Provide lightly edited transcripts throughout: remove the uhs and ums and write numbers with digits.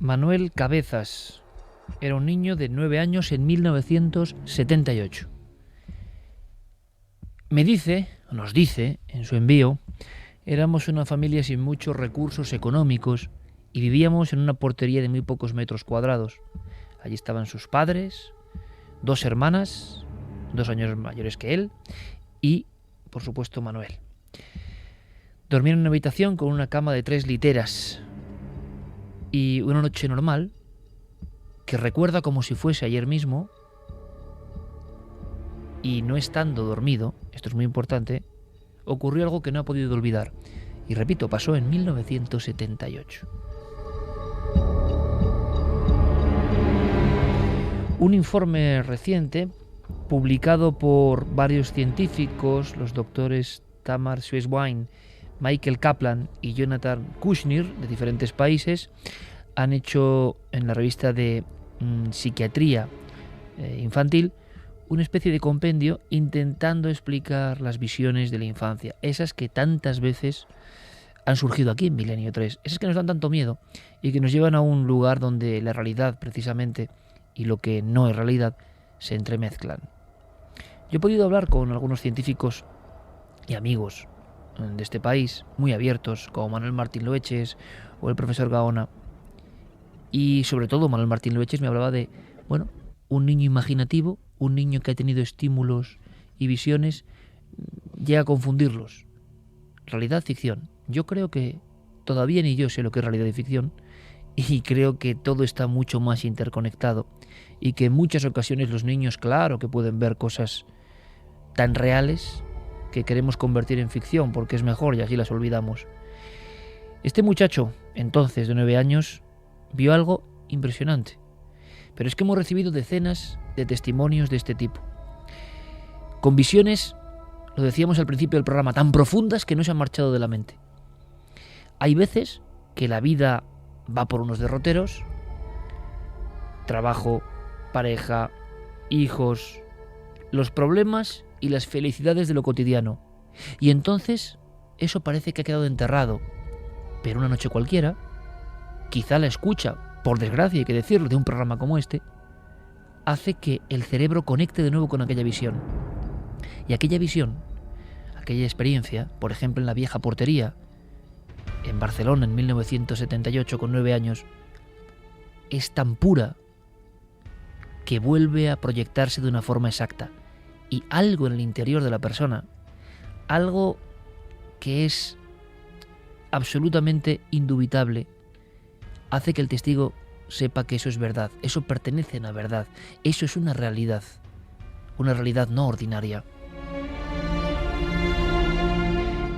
Manuel Cabezas era un niño de 9 años en 1978. Nos dice en su envío, éramos una familia sin muchos recursos económicos y vivíamos en una portería de muy pocos metros cuadrados. Allí estaban sus padres, 2 hermanas, 2 años mayores que él, y, por supuesto, Manuel. Dormía en una habitación con una cama de 3 literas. Y una noche normal, que recuerda como si fuese ayer mismo, y no estando dormido, esto es muy importante, ocurrió algo que no ha podido olvidar. Y repito, pasó en 1978. Un informe reciente, publicado por varios científicos, los doctores Tamar Schweizwein, Michael Kaplan y Jonathan Kushner, de diferentes países, han hecho en la revista de psiquiatría infantil una especie de compendio intentando explicar las visiones de la infancia, esas que tantas veces han surgido aquí en Milenio 3, esas que nos dan tanto miedo y que nos llevan a un lugar donde la realidad precisamente y lo que no es realidad se entremezclan. Yo he podido hablar con algunos científicos y amigos de este país, muy abiertos, como Manuel Martín Loeches o el profesor Gaona, y sobre todo Manuel Martín Loeches me hablaba de, un niño imaginativo, un niño que ha tenido estímulos y visiones, llega a confundirlos. Realidad, ficción. Yo creo que todavía ni yo sé lo que es realidad y ficción, y creo que todo está mucho más interconectado, y que en muchas ocasiones los niños, claro que pueden ver cosas tan reales que queremos convertir en ficción porque es mejor y así las olvidamos. Este muchacho, entonces de 9 años, vio algo impresionante. Pero es que hemos recibido decenas de testimonios de este tipo. Con visiones, lo decíamos al principio del programa, tan profundas que no se han marchado de la mente. Hay veces que la vida va por unos derroteros, trabajo, pareja, hijos, los problemas y las felicidades de lo cotidiano. Y entonces eso parece que ha quedado enterrado. Pero una noche cualquiera, quizá la escucha, por desgracia hay que decirlo, de un programa como este, hace que el cerebro conecte de nuevo con aquella visión. Y aquella visión, aquella experiencia, por ejemplo en la vieja portería, en Barcelona en 1978 con 9 años, es tan pura que vuelve a proyectarse de una forma exacta. Y algo en el interior de la persona, algo que es absolutamente indubitable, hace que el testigo sepa que eso es verdad, eso pertenece a la verdad, eso es una realidad no ordinaria.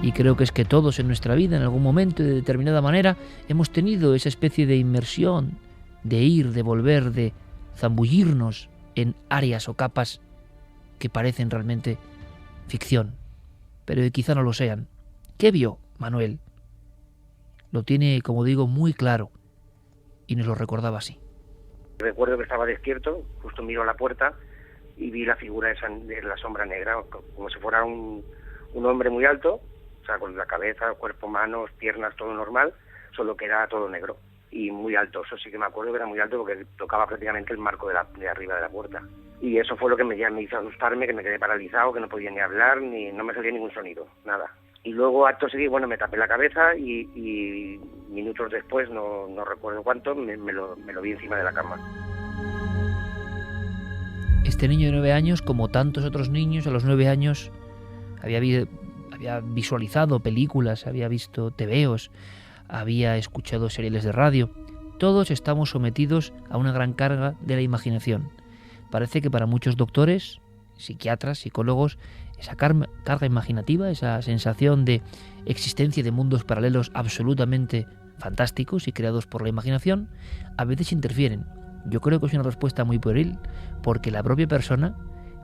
Y creo que es que todos en nuestra vida, en algún momento, de determinada manera, hemos tenido esa especie de inmersión, de ir, de volver, de zambullirnos en áreas o capas que parecen realmente ficción, pero que quizá no lo sean. ¿Qué vio Manuel? Lo tiene, como digo, muy claro y nos lo recordaba así. Recuerdo que estaba despierto, justo miro a la puerta y vi la figura de la sombra negra, como si fuera un hombre muy alto, o sea, con la cabeza, cuerpo, manos, piernas, todo normal, solo que era todo negro y muy alto. Eso sí que me acuerdo que era muy alto porque tocaba prácticamente el marco de arriba de la puerta. Y eso fue lo que me hizo asustarme, que me quedé paralizado, que no podía ni hablar, ni no me salía ningún sonido, nada. Y luego, acto seguido, me tapé la cabeza y minutos después, no recuerdo cuánto, me lo vi encima de la cama. Este niño de 9 años, como tantos otros niños, a los 9 años había visualizado películas, había visto tebeos, había escuchado seriales de radio. Todos estamos sometidos a una gran carga de la imaginación. Parece que para muchos doctores, psiquiatras, psicólogos, esa carga imaginativa, esa sensación de existencia de mundos paralelos absolutamente fantásticos y creados por la imaginación, a veces interfieren. Yo creo que es una respuesta muy pueril, porque la propia persona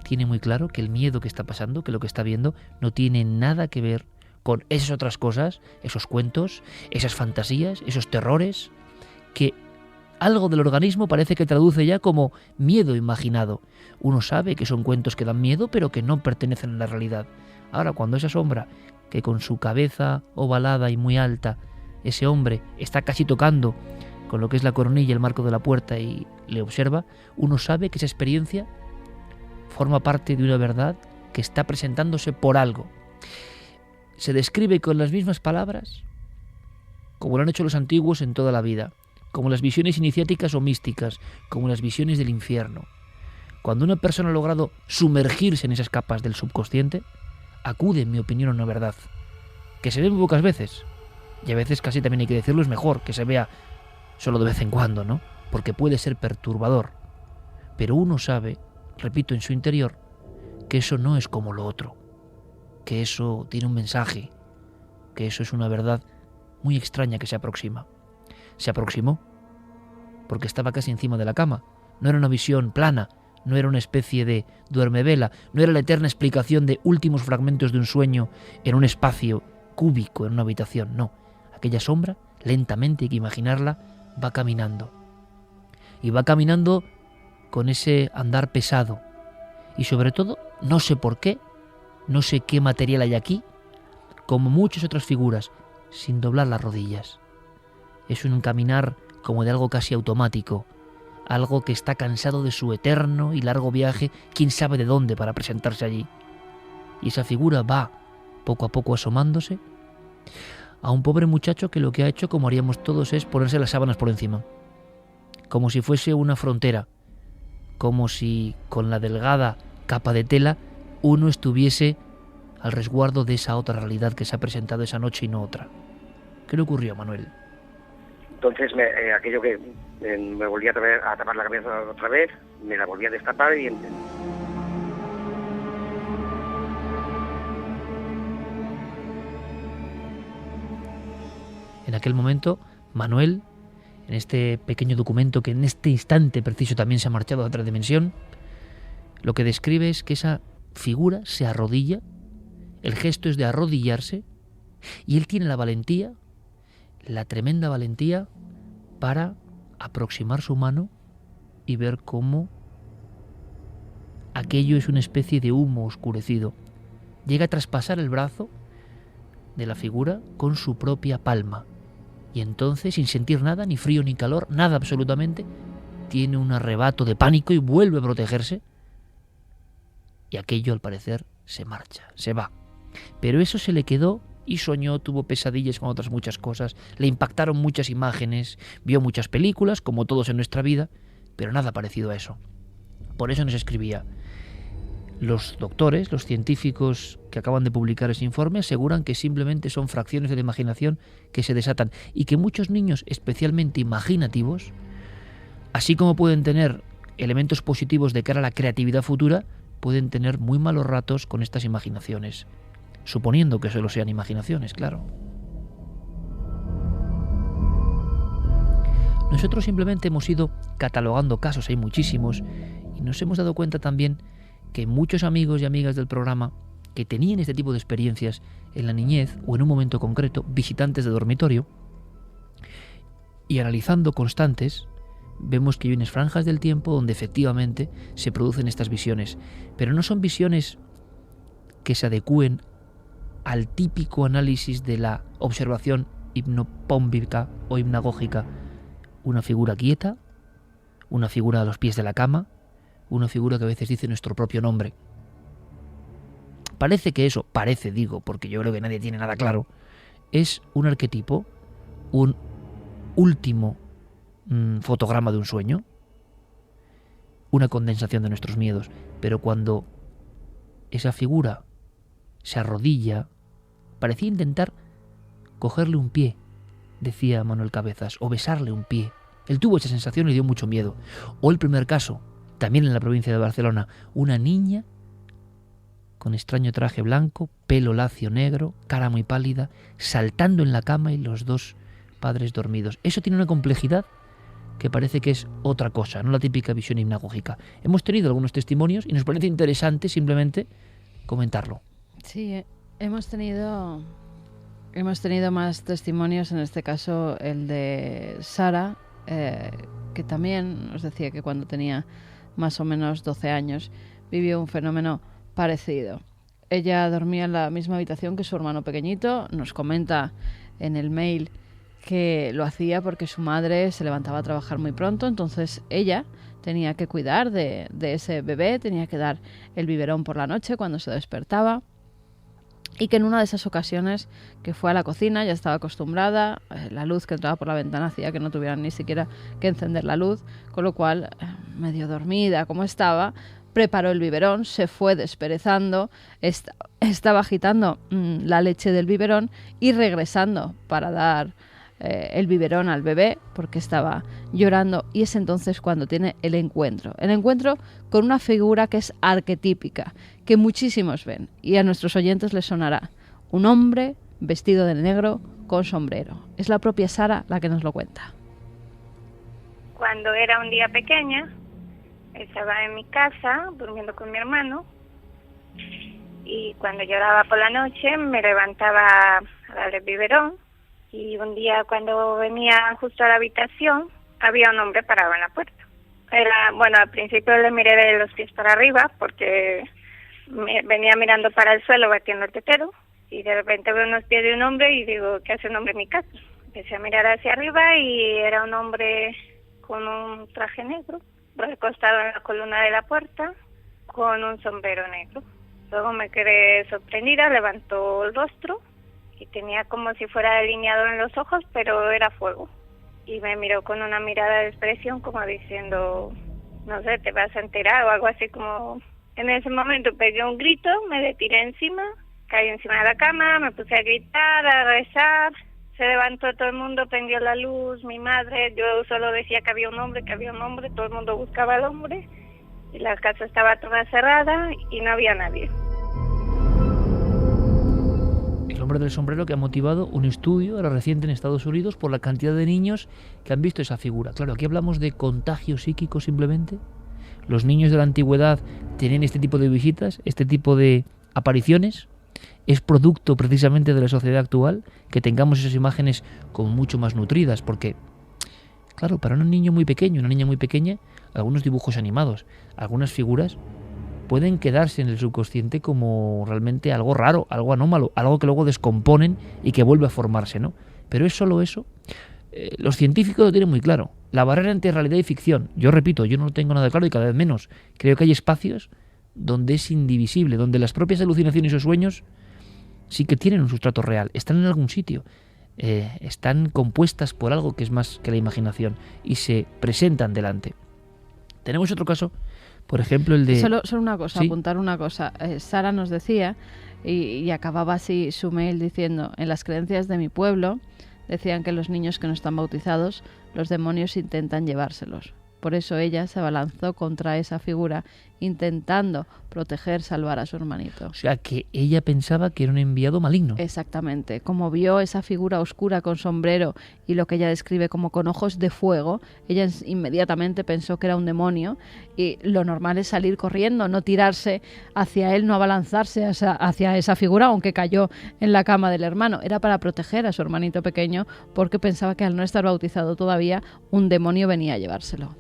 tiene muy claro que el miedo que está pasando, que lo que está viendo, no tiene nada que ver con esas otras cosas, esos cuentos, esas fantasías, esos terrores, que algo del organismo parece que traduce ya como miedo imaginado. Uno sabe que son cuentos que dan miedo, pero que no pertenecen a la realidad. Ahora, cuando esa sombra, que con su cabeza ovalada y muy alta, ese hombre está casi tocando con lo que es la coronilla, el marco de la puerta y le observa, uno sabe que esa experiencia forma parte de una verdad que está presentándose por algo. Se describe con las mismas palabras como lo han hecho los antiguos en toda la vida, como las visiones iniciáticas o místicas, como las visiones del infierno. Cuando una persona ha logrado sumergirse en esas capas del subconsciente, acude, en mi opinión, a una verdad que se ve muy pocas veces, y a veces casi también hay que decirlo, es mejor que se vea solo de vez en cuando, ¿no? Porque puede ser perturbador. Pero uno sabe, repito, en su interior, que eso no es como lo otro, que eso tiene un mensaje, que eso es una verdad muy extraña que se aproxima. Se aproximó porque estaba casi encima de la cama. No era una visión plana, no era una especie de duermevela, no era la eterna explicación de últimos fragmentos de un sueño en un espacio cúbico, en una habitación, no. Aquella sombra, lentamente, hay que imaginarla, va caminando. Y va caminando con ese andar pesado. Y sobre todo, no sé por qué, no sé qué material hay aquí, como muchas otras figuras, sin doblar las rodillas. Es un caminar como de algo casi automático, algo que está cansado de su eterno y largo viaje, quién sabe de dónde, para presentarse allí. Y esa figura va, poco a poco asomándose, a un pobre muchacho que lo que ha hecho, como haríamos todos, es ponerse las sábanas por encima, como si fuese una frontera, como si con la delgada capa de tela uno estuviese al resguardo de esa otra realidad que se ha presentado esa noche y no otra. ¿Qué le ocurrió, Manuel? Entonces, aquello que me volví a tapar la cabeza otra vez, me la volví a destapar y... En aquel momento, Manuel, en este pequeño documento que en este instante preciso también se ha marchado a otra dimensión, lo que describe es que esa figura se arrodilla, el gesto es de arrodillarse, y él tiene la valentía, la tremenda valentía, para aproximar su mano y ver cómo aquello es una especie de humo oscurecido. Llega a traspasar el brazo de la figura con su propia palma. Y entonces, sin sentir nada, ni frío ni calor, nada absolutamente, tiene un arrebato de pánico y vuelve a protegerse. Y aquello, al parecer, se marcha, se va. Pero eso se le quedó y soñó, tuvo pesadillas con otras muchas cosas, le impactaron muchas imágenes, vio muchas películas, como todos en nuestra vida, pero nada parecido a eso. Por eso nos escribía. Los doctores, los científicos que acaban de publicar ese informe, aseguran que simplemente son fracciones de la imaginación que se desatan y que muchos niños, especialmente imaginativos, así como pueden tener elementos positivos de cara a la creatividad futura, pueden tener muy malos ratos con estas imaginaciones, suponiendo que solo sean imaginaciones, claro. Nosotros simplemente hemos ido catalogando casos, hay muchísimos, y nos hemos dado cuenta también que muchos amigos y amigas del programa que tenían este tipo de experiencias en la niñez o en un momento concreto, visitantes de dormitorio, y analizando constantes, vemos que hay unas franjas del tiempo donde efectivamente se producen estas visiones, pero no son visiones que se adecúen al típico análisis de la observación hipnopómbica o hipnagógica. Una figura quieta, una figura a los pies de la cama, una figura que a veces dice nuestro propio nombre. Parece que eso, digo, porque yo creo que nadie tiene nada claro, es un arquetipo, un último fotograma de un sueño, una condensación de nuestros miedos. Pero cuando esa figura se arrodilla, parecía intentar cogerle un pie, decía Manuel Cabezas, o besarle un pie. Él tuvo esa sensación y le dio mucho miedo. O el primer caso, también en la provincia de Barcelona, una niña con extraño traje blanco, pelo lacio negro, cara muy pálida, saltando en la cama y los dos padres dormidos. Eso tiene una complejidad que parece que es otra cosa, no la típica visión hipnagógica. Hemos tenido algunos testimonios y nos parece interesante simplemente comentarlo. Sí, hemos tenido más testimonios, en este caso el de Sara, que también nos decía que cuando tenía más o menos 12 años vivió un fenómeno parecido. Ella dormía en la misma habitación que su hermano pequeñito. Nos comenta en el mail que lo hacía porque su madre se levantaba a trabajar muy pronto, entonces ella tenía que cuidar de ese bebé, tenía que dar el biberón por la noche cuando se despertaba, y que en una de esas ocasiones que fue a la cocina, ya estaba acostumbrada, la luz que entraba por la ventana hacía que no tuvieran ni siquiera que encender la luz, con lo cual, medio dormida como estaba, preparó el biberón, se fue desperezando, estaba agitando la leche del biberón y regresando para dar el biberón al bebé porque estaba llorando, y es entonces cuando tiene el encuentro con una figura que es arquetípica, que muchísimos ven, y a nuestros oyentes les sonará: un hombre vestido de negro con sombrero. Es la propia Sara la que nos lo cuenta. Cuando era un día pequeña, estaba en mi casa durmiendo con mi hermano, y cuando lloraba por la noche me levantaba a darle el biberón. Y un día cuando venía justo a la habitación, había un hombre parado en la puerta. Al principio le miré de los pies para arriba porque venía mirando para el suelo batiendo el tetero, y de repente veo unos pies de un hombre y digo, ¿qué hace un hombre en mi casa? Empecé a mirar hacia arriba y era un hombre con un traje negro, recostado en la columna de la puerta, con un sombrero negro. Luego me quedé sorprendida, levantó el rostro y tenía como si fuera delineado en los ojos, pero era fuego. Y me miró con una mirada de expresión como diciendo, no sé, te vas a enterar o algo así. Como en ese momento pegué un grito, me le tiré encima, caí encima de la cama, me puse a gritar, a rezar. Se levantó todo el mundo, prendió la luz, mi madre, yo solo decía que había un hombre, todo el mundo buscaba al hombre, y la casa estaba toda cerrada y no había nadie. El hombre del sombrero, que ha motivado un estudio ahora reciente en Estados Unidos por la cantidad de niños que han visto esa figura. Claro, aquí hablamos de contagio psíquico simplemente. Los niños de la antigüedad tenían este tipo de visitas, este tipo de apariciones. Es producto precisamente de la sociedad actual que tengamos esas imágenes como mucho más nutridas, porque, claro, para un niño muy pequeño, una niña muy pequeña, algunos dibujos animados, algunas figuras pueden quedarse en el subconsciente como realmente algo raro, algo anómalo, algo que luego descomponen y que vuelve a formarse, ¿no? Pero es solo eso. Los científicos lo tienen muy claro. La barrera entre realidad y ficción, yo repito, yo no lo tengo nada claro y cada vez menos. Creo que hay espacios donde es indivisible, donde las propias alucinaciones o sueños sí que tienen un sustrato real, están en algún sitio, están compuestas por algo que es más que la imaginación y se presentan delante. Tenemos otro caso, por ejemplo, el de... Solo una cosa, ¿Sí? apuntar una cosa. Sara nos decía, y acababa así su mail diciendo, en las creencias de mi pueblo decían que los niños que no están bautizados, los demonios intentan llevárselos. Por eso ella se abalanzó contra esa figura, intentando proteger, salvar a su hermanito. O sea, que ella pensaba que era un enviado maligno. Exactamente. Como vio esa figura oscura con sombrero y lo que ella describe como con ojos de fuego, ella inmediatamente pensó que era un demonio, y lo normal es salir corriendo, no tirarse hacia él, no abalanzarse hacia esa figura, aunque cayó en la cama del hermano. Era para proteger a su hermanito pequeño, porque pensaba que al no estar bautizado todavía, un demonio venía a llevárselo.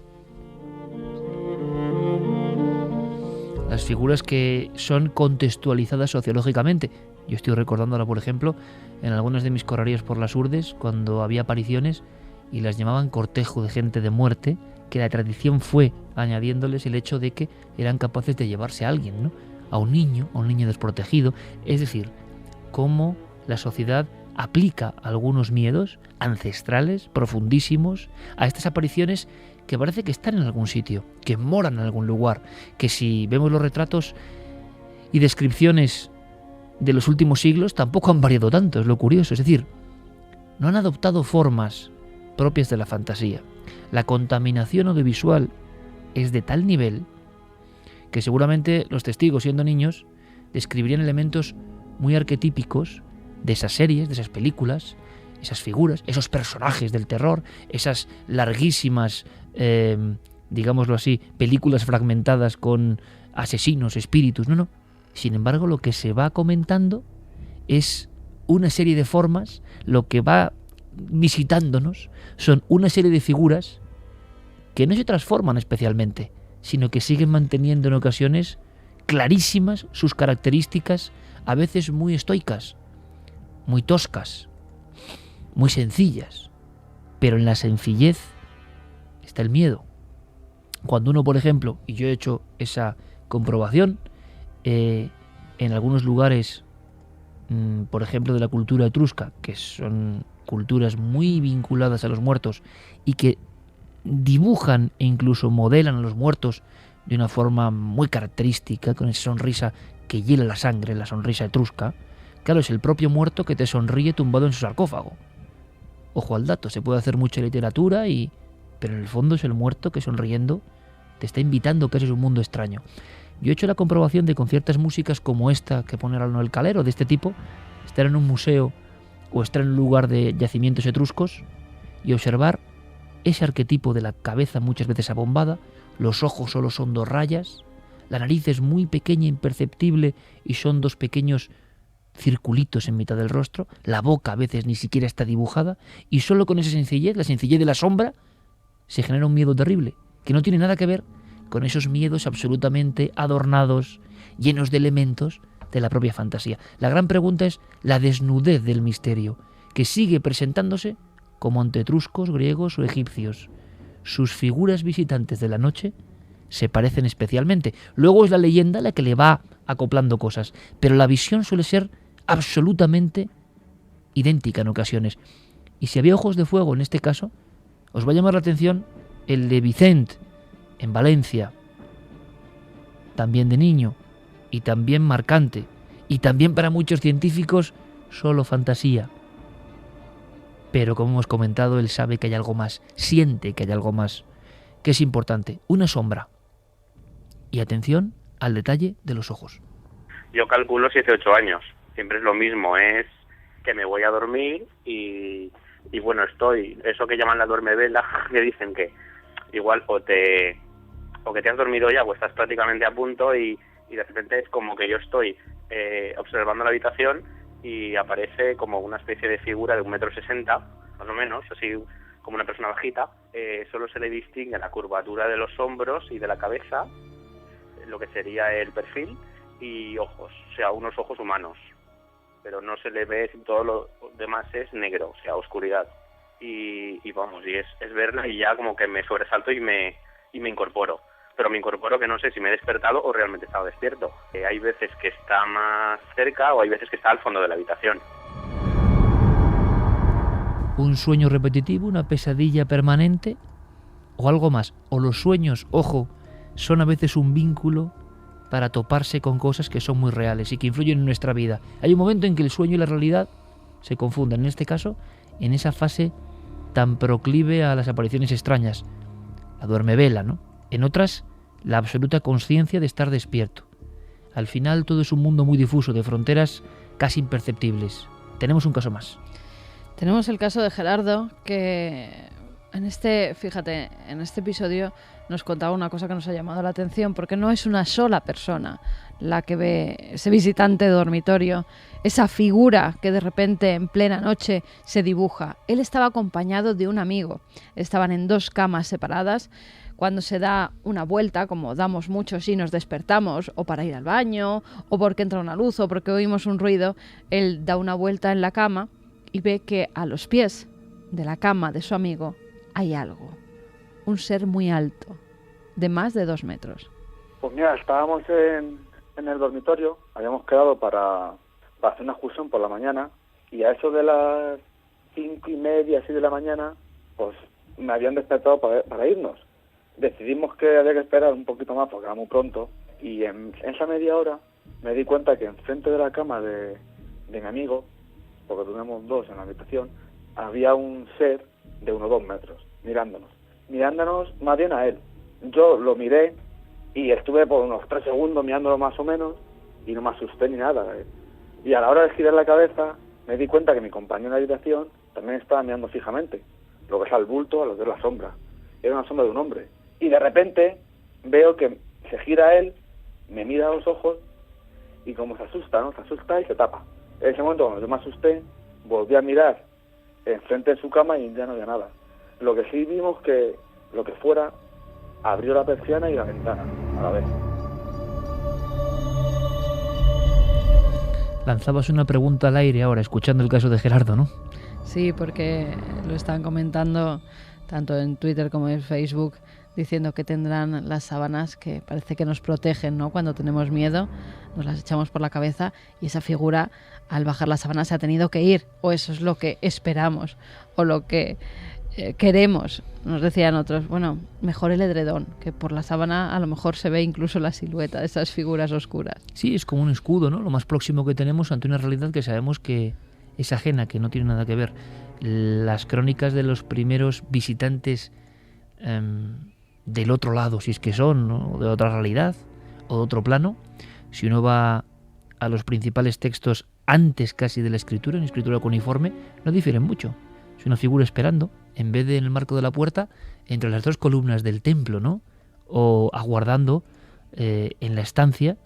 Las figuras que son contextualizadas sociológicamente. Yo estoy recordando ahora, por ejemplo, en algunas de mis correrías por las Urdes, cuando había apariciones y las llamaban cortejo de gente de muerte, que la tradición fue añadiéndoles el hecho de que eran capaces de llevarse a alguien, ¿no? A un niño desprotegido. Es decir, cómo la sociedad aplica algunos miedos ancestrales, profundísimos, a estas apariciones que parece que están en algún sitio, que moran en algún lugar, que si vemos los retratos y descripciones de los últimos siglos tampoco han variado tanto, es lo curioso. Es decir, no han adoptado formas propias de la fantasía. La contaminación audiovisual es de tal nivel que seguramente los testigos, siendo niños, describirían elementos muy arquetípicos de esas series, de esas películas, esas figuras, esos personajes del terror, esas larguísimas, digámoslo así, películas fragmentadas con asesinos, espíritus. No. Sin embargo, lo que se va comentando es una serie de formas, lo que va visitándonos son una serie de figuras que no se transforman especialmente, sino que siguen manteniendo en ocasiones clarísimas sus características, a veces muy estoicas, muy toscas, muy sencillas, pero en la sencillez está el miedo. Cuando uno, por ejemplo, y yo he hecho esa comprobación, en algunos lugares, por ejemplo, de la cultura etrusca, que son culturas muy vinculadas a los muertos y que dibujan e incluso modelan a los muertos de una forma muy característica, con esa sonrisa que hiela la sangre, la sonrisa etrusca. Claro, es el propio muerto que te sonríe tumbado en su sarcófago. Ojo al dato, se puede hacer mucha literatura, pero en el fondo es el muerto que sonriendo te está invitando que ese es un mundo extraño. Yo he hecho la comprobación de con ciertas músicas como esta que pone Arno el Calero, de este tipo, estar en un museo o estar en un lugar de yacimientos etruscos y observar ese arquetipo de la cabeza muchas veces abombada, los ojos solo son 2 rayas, la nariz es muy pequeña, imperceptible, y son 2 pequeños circulitos en mitad del rostro, la boca a veces ni siquiera está dibujada, y solo con esa sencillez, la sencillez de la sombra, se genera un miedo terrible, que no tiene nada que ver con esos miedos absolutamente adornados, llenos de elementos de la propia fantasía. La gran pregunta es la desnudez del misterio, que sigue presentándose como ante etruscos, griegos o egipcios. Sus figuras visitantes de la noche se parecen especialmente. Luego es la leyenda la que le va acoplando cosas, pero la visión suele ser absolutamente idéntica en ocasiones. Y si había ojos de fuego en este caso, os va a llamar la atención el de Vicent en Valencia, también de niño, y también marcante, y también para muchos científicos solo fantasía. Pero como hemos comentado, él sabe que hay algo más, siente que hay algo más, que es importante, una sombra. Y atención al detalle de los ojos. Yo calculo 7 u 8 años, siempre es lo mismo, es que me voy a dormir y bueno, estoy, eso que llaman la duermevela, que dicen que igual o que te has dormido ya o estás prácticamente a punto y de repente es como que yo estoy observando la habitación y aparece como una especie de figura de 1,60 m, más o menos, así como una persona bajita. Solo se le distingue la curvatura de los hombros y de la cabeza, lo que sería el perfil, y ojos, o sea, unos ojos humanos, pero no se le ve, todo lo demás es negro, o sea, oscuridad. Y vamos, y es verla y ya como que me sobresalto y me incorporo. Pero me incorporo que no sé si me he despertado o realmente he estado despierto. Hay veces que está más cerca o hay veces que está al fondo de la habitación. ¿Un sueño repetitivo, una pesadilla permanente o algo más? O los sueños, ojo, son a veces un vínculo para toparse con cosas que son muy reales y que influyen en nuestra vida. Hay un momento en que el sueño y la realidad se confunden, en este caso, en esa fase tan proclive a las apariciones extrañas, la duermevela, ¿no? En otras, la absoluta conciencia de estar despierto. Al final todo es un mundo muy difuso, de fronteras casi imperceptibles. Tenemos un caso más. Tenemos el caso de Gerardo, que en este episodio nos contaba una cosa que nos ha llamado la atención, porque no es una sola persona la que ve ese visitante de dormitorio, esa figura que de repente en plena noche se dibuja. Él estaba acompañado de un amigo, estaban en 2 camas separadas. Cuando se da una vuelta, como damos muchos y nos despertamos, o para ir al baño, o porque entra una luz, o porque oímos un ruido, él da una vuelta en la cama y ve que a los pies de la cama de su amigo hay algo, un ser muy alto, de más de 2 metros. Pues mira, estábamos en el dormitorio, habíamos quedado para hacer una excursión por la mañana, y a eso de las 5:30, así de la mañana, pues me habían despertado para irnos. Decidimos que había que esperar un poquito más porque era muy pronto, y en esa media hora me di cuenta que enfrente de la cama de mi amigo, porque tenemos 2 en la habitación, había un ser de unos 2 metros, mirándonos más bien a él. Yo lo miré y estuve por unos 3 segundos mirándolo más o menos y no me asusté ni nada. Y a la hora de girar la cabeza me di cuenta que mi compañero de habitación también estaba mirando fijamente, lo que es al bulto, a lo que es la sombra. Era una sombra de un hombre. Y de repente veo que se gira él, me mira a los ojos y como se asusta, ¿no? Se asusta y se tapa. En ese momento, cuando yo me asusté, volví a mirar enfrente de su cama y ya no había nada. Lo que sí vimos que lo que fuera abrió la persiana y la ventana a la vez. Lanzabas una pregunta al aire ahora, escuchando el caso de Gerardo, ¿no? Sí, porque lo están comentando tanto en Twitter como en Facebook, diciendo que tendrán las sábanas que parece que nos protegen, ¿no? Cuando tenemos miedo, nos las echamos por la cabeza y esa figura, al bajar la sábana, se ha tenido que ir, o eso es lo que esperamos, o lo que queremos. Nos decían otros, bueno, mejor el edredón, que por la sábana a lo mejor se ve incluso la silueta de esas figuras oscuras. Sí, es como un escudo, ¿no? Lo más próximo que tenemos ante una realidad que sabemos que es ajena, que no tiene nada que ver. Las crónicas de los primeros visitantes del otro lado, si es que son, ¿no? De otra realidad o de otro plano, si uno va a los principales textos antes casi de la escritura, en escritura cuneiforme, no difieren mucho. Es una figura esperando, en vez de en el marco de la puerta, entre las dos columnas del templo, ¿no? O aguardando en la estancia,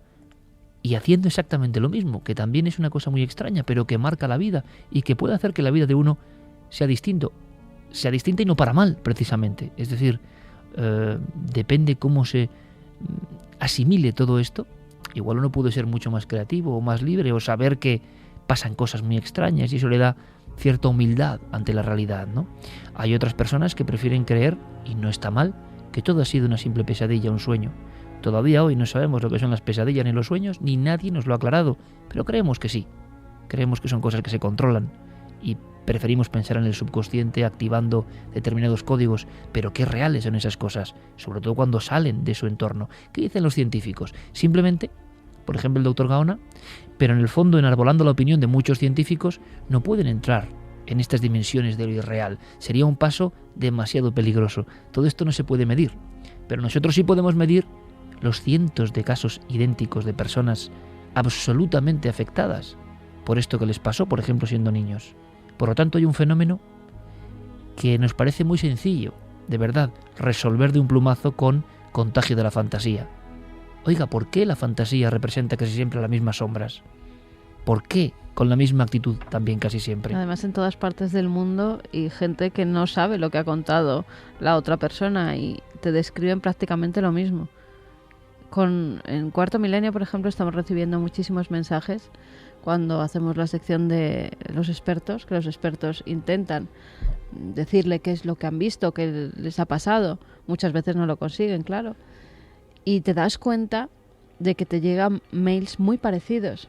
y haciendo exactamente lo mismo, que también es una cosa muy extraña, pero que marca la vida y que puede hacer que la vida de uno sea distinta y no para mal, precisamente. Es decir, depende cómo se asimile todo esto. Igual uno puede ser mucho más creativo o más libre, o saber que pasan cosas muy extrañas, y eso le da cierta humildad ante la realidad, ¿no? Hay otras personas que prefieren creer, y no está mal, que todo ha sido una simple pesadilla, un sueño. Todavía hoy no sabemos lo que son las pesadillas ni los sueños, ni nadie nos lo ha aclarado, pero creemos que sí. Creemos que son cosas que se controlan y preferimos pensar en el subconsciente activando determinados códigos, pero qué reales son esas cosas, sobre todo cuando salen de su entorno. ¿Qué dicen los científicos? Simplemente, por ejemplo el doctor Gaona, pero en el fondo, enarbolando la opinión de muchos científicos, no pueden entrar en estas dimensiones de lo irreal. Sería un paso demasiado peligroso. Todo esto no se puede medir, pero nosotros sí podemos medir los cientos de casos idénticos de personas absolutamente afectadas por esto que les pasó, por ejemplo, siendo niños. Por lo tanto, hay un fenómeno que nos parece muy sencillo, de verdad, resolver de un plumazo con Contagio de la fantasía. Oiga, ¿por qué la fantasía representa casi siempre las mismas sombras? ¿Por qué con la misma actitud también casi siempre? Además, en todas partes del mundo, y gente que no sabe lo que ha la otra persona y te describen prácticamente lo mismo. En Cuarto Milenio, por ejemplo, estamos recibiendo muchísimos mensajes cuando hacemos la sección de los expertos, que los expertos intentan decirle qué es lo que han visto, qué les ha pasado. Muchas veces no lo consiguen, claro. Y te das cuenta de que te llegan mails muy parecidos,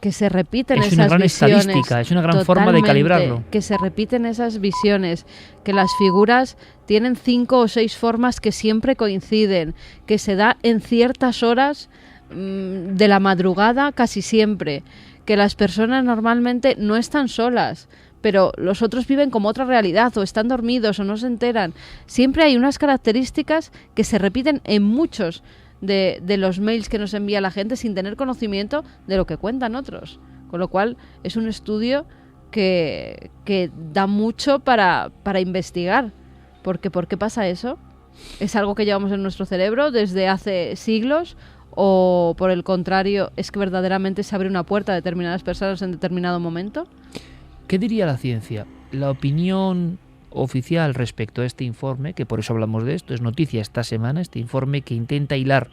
que se repiten esas visiones. Es una gran estadística, es una gran forma de calibrarlo. Que se repiten esas visiones, que las figuras tienen 5 o 6 formas que siempre coinciden, que se da en ciertas horas de la madrugada casi siempre, que las personas normalmente no están solas, pero los otros viven como otra realidad, o están dormidos o no se enteran. Siempre hay unas características que se repiten en muchos de los mails que nos envía la gente sin tener conocimiento de lo que cuentan otros. Con lo cual es un estudio que da mucho para investigar. Porque ¿por qué pasa eso? ¿Es algo que llevamos en nuestro cerebro desde hace siglos? ¿O por el contrario es que verdaderamente se abre una puerta a determinadas personas en determinado momento? ¿Qué diría la ciencia? La opinión oficial respecto a este informe, que por eso hablamos de esto, es noticia esta semana, este informe que intenta hilar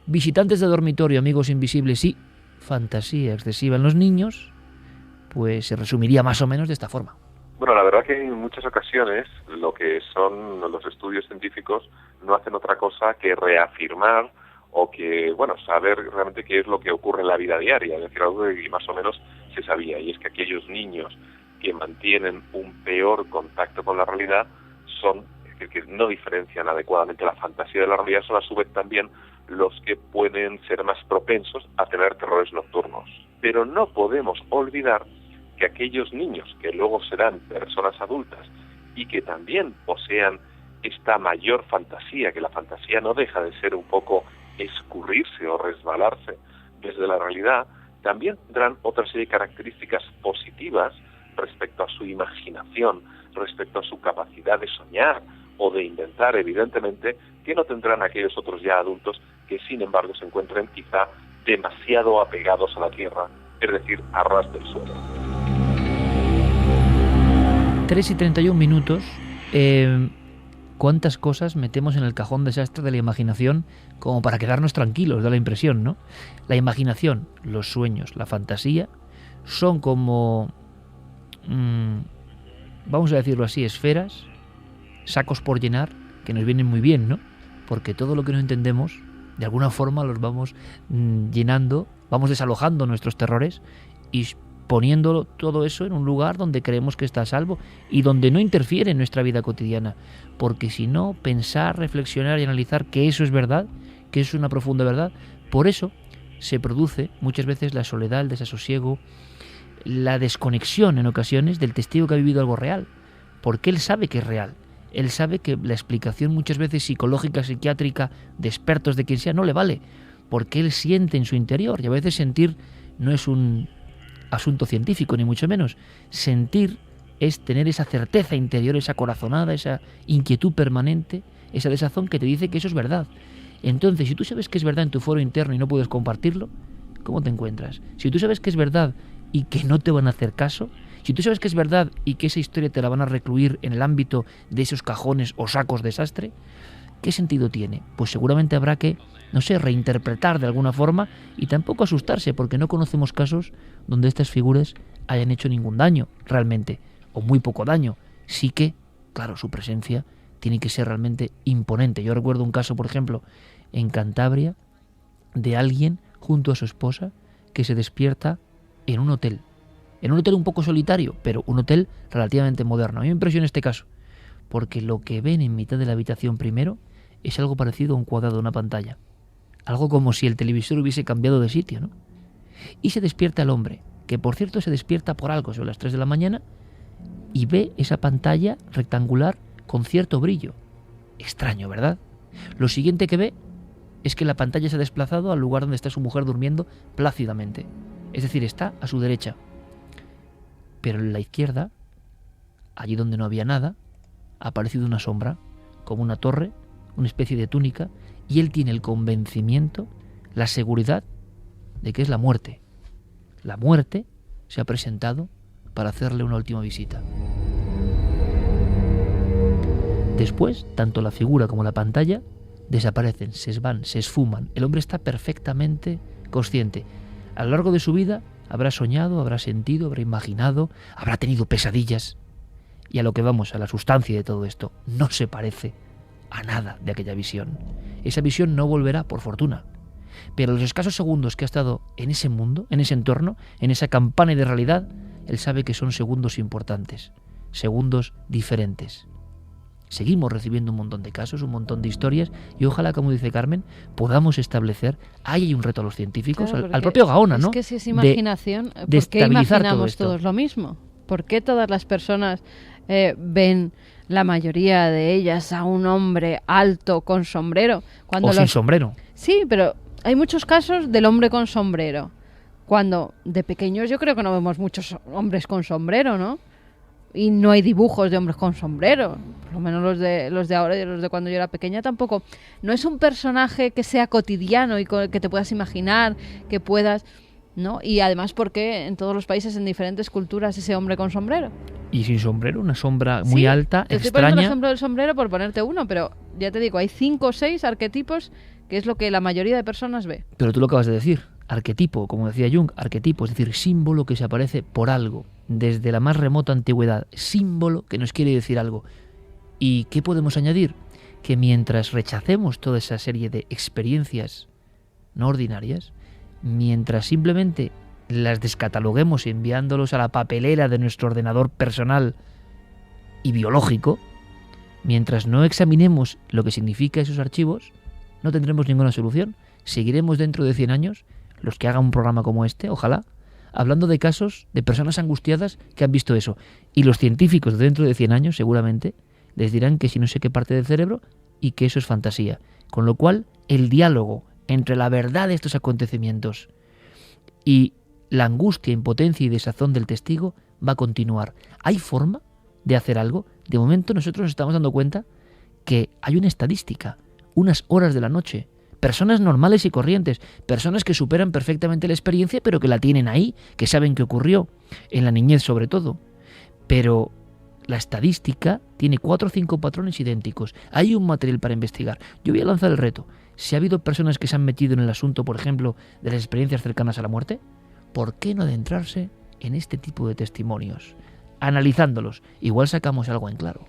visitantes de dormitorio, amigos invisibles y fantasía excesiva en los niños, pues se resumiría más o menos de esta forma. Bueno, la verdad que en muchas ocasiones lo que son los estudios científicos no hacen otra cosa que reafirmar o que, saber realmente qué es lo que ocurre en la vida diaria, es decir, algo que más o menos se sabía, y es que aquellos niños que mantienen un peor contacto con la realidad son, es decir, que no diferencian adecuadamente la fantasía de la realidad, son a su vez también los que pueden ser más propensos a tener terrores nocturnos. Pero no podemos olvidar que aquellos niños que luego serán personas adultas y que también posean esta mayor fantasía, que la fantasía no deja de ser un poco escurrirse o resbalarse desde la realidad, también tendrán otra serie de características positivas respecto a su imaginación, respecto a su capacidad de soñar o de inventar, evidentemente, que no tendrán aquellos otros ya adultos que, sin embargo, se encuentren quizá demasiado apegados a la tierra, es decir, a ras del suelo. 3:31. ¿Cuántas cosas metemos en el cajón desastre de la imaginación como para quedarnos tranquilos? Da la impresión, ¿no? La imaginación, los sueños, la fantasía son como vamos a decirlo así, esferas, sacos por llenar, que nos vienen muy bien, ¿no? Porque todo lo que no entendemos, de alguna forma los vamos llenando, vamos desalojando nuestros terrores y poniendo todo eso en un lugar donde creemos que está a salvo y donde no interfiere en nuestra vida cotidiana. Porque si no, pensar, reflexionar y analizar que eso es verdad, que eso es una profunda verdad, por eso se produce muchas veces la soledad, el desasosiego, la desconexión en ocasiones del testigo que ha vivido algo real, porque él sabe que es real. Él sabe que la explicación muchas veces psicológica, psiquiátrica, de expertos, de quien sea, no le vale, porque él siente en su interior, y a veces sentir no es un asunto científico, ni mucho menos. Sentir es tener esa certeza interior, esa corazonada, esa inquietud permanente, esa desazón que te dice que eso es verdad. Entonces, si tú sabes que es verdad en tu foro interno y no puedes compartirlo, ¿cómo te encuentras? Si tú sabes que es verdad y que no te van a hacer caso, si tú sabes que es verdad y que esa historia te la van a recluir en el ámbito de esos cajones o sacos de desastre, ¿qué sentido tiene? Pues seguramente habrá que, no sé, reinterpretar de alguna forma y tampoco asustarse, porque no conocemos casos donde estas figuras hayan hecho ningún daño realmente, o muy poco daño. Sí que, claro, su presencia tiene que ser realmente imponente. Yo recuerdo un caso, por ejemplo, en Cantabria, de alguien junto a su esposa que se despierta en un hotel un poco solitario, pero un hotel relativamente moderno. A mí me impresiona este caso, porque lo que ven en mitad de la habitación primero es algo parecido a un cuadrado de una pantalla. Algo como si el televisor hubiese cambiado de sitio, ¿no? Y se despierta el hombre, que por cierto se despierta por algo sobre las 3 de la mañana y ve esa pantalla rectangular con cierto brillo. Extraño, ¿verdad? Lo siguiente que ve es que la pantalla se ha desplazado al lugar donde está su mujer durmiendo plácidamente. Es decir, está a su derecha. Pero en la izquierda, allí donde no había nada, ha aparecido una sombra, como una torre, una especie de túnica, y él tiene el convencimiento, la seguridad de que es la muerte. La muerte se ha presentado para hacerle una última visita. Después, tanto la figura como la pantalla desaparecen, se van, se esfuman. El hombre está perfectamente consciente. A lo largo de su vida habrá soñado, habrá sentido, habrá imaginado, habrá tenido pesadillas. Y a lo que vamos, a la sustancia de todo esto, no se parece a nada de aquella visión. Esa visión no volverá, por fortuna. Pero los escasos segundos que ha estado en ese mundo, en ese entorno, en esa campana de realidad, él sabe que son segundos importantes, segundos diferentes. Seguimos recibiendo un montón de casos, un montón de historias, y ojalá, como dice Carmen, podamos establecer, ahí hay un reto a los científicos, claro, al propio Gaona, ¿no? Es que si es imaginación, ¿por qué imaginamos todos lo mismo? ¿Por qué todas las personas ven, la mayoría de ellas, a un hombre alto con sombrero? Cuando sin sombrero. Sí, pero hay muchos casos del hombre con sombrero. Cuando de pequeños yo creo que no vemos muchos hombres con sombrero, ¿no? Y no hay dibujos de hombres con sombrero, por lo menos los de ahora y los de cuando yo era pequeña tampoco. No es un personaje que sea cotidiano y que te puedas imaginar, que puedas, ¿no? Y además porque en todos los países, en diferentes culturas, ese hombre con sombrero. Y sin sombrero, una sombra muy alta, te extraña. Estoy poniendo el ejemplo del sombrero por ponerte uno, pero ya te digo, hay 5 o 6 arquetipos que es lo que la mayoría de personas ve. Pero tú lo acabas de decir, arquetipo, como decía Jung, arquetipo, es decir, símbolo que se aparece por algo. Desde la más remota antigüedad, símbolo que nos quiere decir algo. ¿Y qué podemos añadir? Que mientras rechacemos toda esa serie de experiencias no ordinarias, mientras simplemente las descataloguemos enviándolos a la papelera de nuestro ordenador personal y biológico, mientras no examinemos lo que significa esos archivos, no tendremos ninguna solución. Seguiremos dentro de 100 años, los que hagan un programa como este, ojalá, hablando de casos de personas angustiadas que han visto eso. Y los científicos dentro de 100 años, seguramente, les dirán que si no sé qué parte del cerebro y que eso es fantasía. Con lo cual, el diálogo entre la verdad de estos acontecimientos y la angustia, impotencia y desazón del testigo va a continuar. ¿Hay forma de hacer algo? De momento nosotros nos estamos dando cuenta que hay una estadística, unas horas de la noche, personas normales y corrientes, personas que superan perfectamente la experiencia, pero que la tienen ahí, que saben qué ocurrió, en la niñez sobre todo. Pero la estadística tiene 4 o 5 patrones idénticos. Hay un material para investigar. Yo voy a lanzar el reto. Si ha habido personas que se han metido en el asunto, por ejemplo, de las experiencias cercanas a la muerte, ¿por qué no adentrarse en este tipo de testimonios? analizándolos. Igual sacamos algo en claro.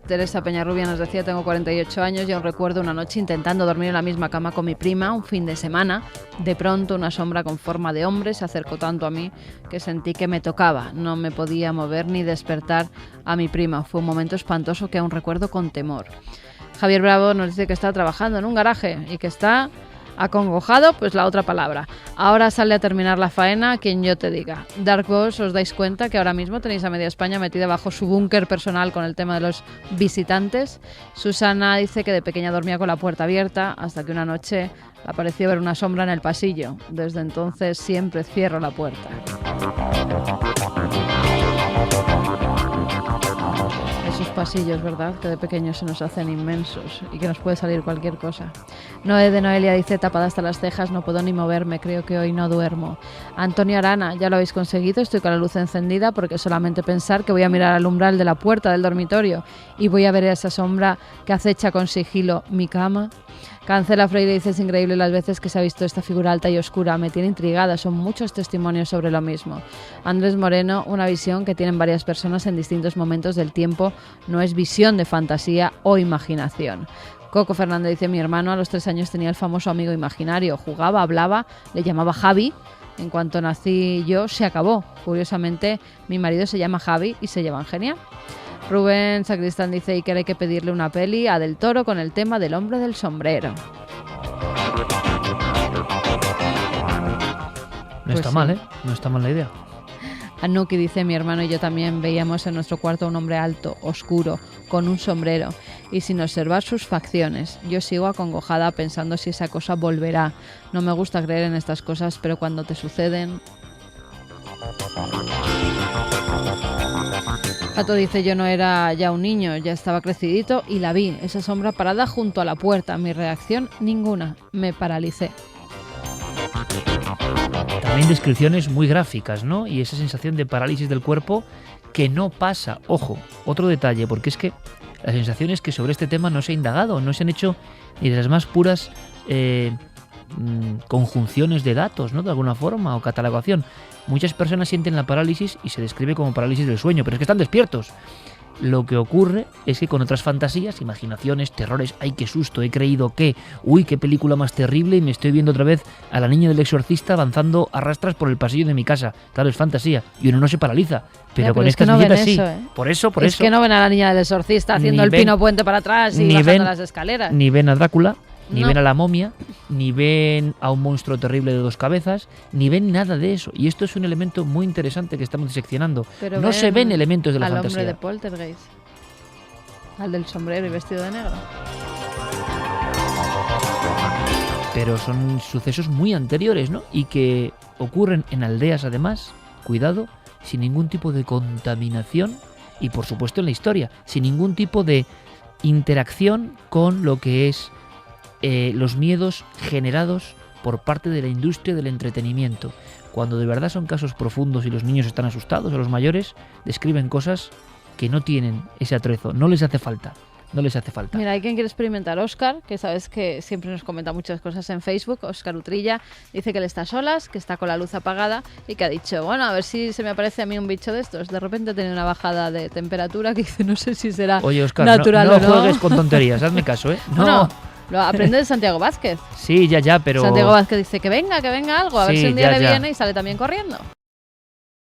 Teresa Peñarrubia nos decía: tengo 48 años y aún recuerdo una noche intentando dormir en la misma cama con mi prima, un fin de semana. De pronto una sombra con forma de hombre se acercó tanto a mí que sentí que me tocaba. No me podía mover ni despertar a mi prima. Fue un momento espantoso que aún recuerdo con temor. Javier Bravo nos dice que está trabajando en un garaje y que está acongojado, pues la otra palabra. Ahora sale a terminar la faena quien yo te diga. Dark Boss, ¿os dais cuenta que ahora mismo tenéis a media España metida bajo su búnker personal con el tema de los visitantes? Susana dice que de pequeña dormía con la puerta abierta hasta que una noche le pareció ver una sombra en el pasillo. Desde entonces siempre cierro la puerta. Esos pasillos, ¿verdad? Que de pequeños se nos hacen inmensos y que nos puede salir cualquier cosa. Noé de Noelia dice: tapada hasta las cejas, no puedo ni moverme, creo que hoy no duermo. Antonio Arana: ya lo habéis conseguido, estoy con la luz encendida porque solamente pensar que voy a mirar al umbral de la puerta del dormitorio y voy a ver esa sombra que acecha con sigilo mi cama. Cancela Freire dice: es increíble las veces que se ha visto esta figura alta y oscura, me tiene intrigada, son muchos testimonios sobre lo mismo. Andrés Moreno: una visión que tienen varias personas en distintos momentos del tiempo, no es visión de fantasía o imaginación. Coco Fernández dice: mi hermano a los 3 años tenía el famoso amigo imaginario, jugaba, hablaba, le llamaba Javi. En cuanto nací yo, se acabó. Curiosamente, mi marido se llama Javi y se llevan genial. Rubén Sacristán dice: y que hay que pedirle una peli a Del Toro con el tema del hombre del sombrero. No está mal, ¿eh? No está mal la idea. Anuki dice: mi hermano y yo también veíamos en nuestro cuarto a un hombre alto, oscuro, con un sombrero y sin observar sus facciones. Yo sigo acongojada pensando si esa cosa volverá. No me gusta creer en estas cosas, pero cuando te suceden... Gato dice: yo no era ya un niño, ya estaba crecidito y la vi, esa sombra parada junto a la puerta. Mi reacción, ninguna, me paralicé. También descripciones muy gráficas, ¿no? Y esa sensación de parálisis del cuerpo que no pasa. Ojo, otro detalle, porque es que la sensación es que sobre este tema no se ha indagado, no se han hecho ni de las más puras conjunciones de datos, ¿no? De alguna forma, o catalogación. Muchas personas sienten la parálisis y se describe como parálisis del sueño, pero es que están despiertos. Lo que ocurre es que con otras fantasías, imaginaciones, terrores, ¡ay, qué susto! He creído que, ¡uy, qué película más terrible! Y me estoy viendo otra vez a la niña del exorcista avanzando a rastras por el pasillo de mi casa. Claro, es fantasía. Y uno no se paraliza. Pero con estas viñetas sí. Por eso. Es que no ven a la niña del exorcista haciendo el pino puente para atrás y bajando las escaleras. Ni ven a Drácula, ni ven a la momia, ni ven a un monstruo terrible de 2 cabezas, ni ven nada de eso. Y esto es un elemento muy interesante que estamos diseccionando. Pero no se ven elementos de la fantasía. Al hombre de Poltergeist, al del sombrero y vestido de negro. Pero son sucesos muy anteriores, ¿no? Y que ocurren en aldeas, además, cuidado, sin ningún tipo de contaminación y, por supuesto, en la historia, sin ningún tipo de interacción con lo que es los miedos generados por parte de la industria del entretenimiento. Cuando de verdad son casos profundos y los niños están asustados o los mayores, describen cosas que no tienen ese atrezo, no les hace falta. No les hace falta. Mira, hay quien quiere experimentar. Óscar, que sabes que siempre nos comenta muchas cosas en Facebook. Óscar Utrilla dice que él está solas, que está con la luz apagada y que ha dicho: bueno, a ver si se me aparece a mí un bicho de estos. De repente ha tenido una bajada de temperatura que dice: no sé si será natural o no. No juegues con tonterías, hazme caso, ¿eh? No. Lo aprende de Santiago Vázquez. Sí, ya, pero... Santiago Vázquez dice que venga algo, a ver si un día le viene y sale también corriendo.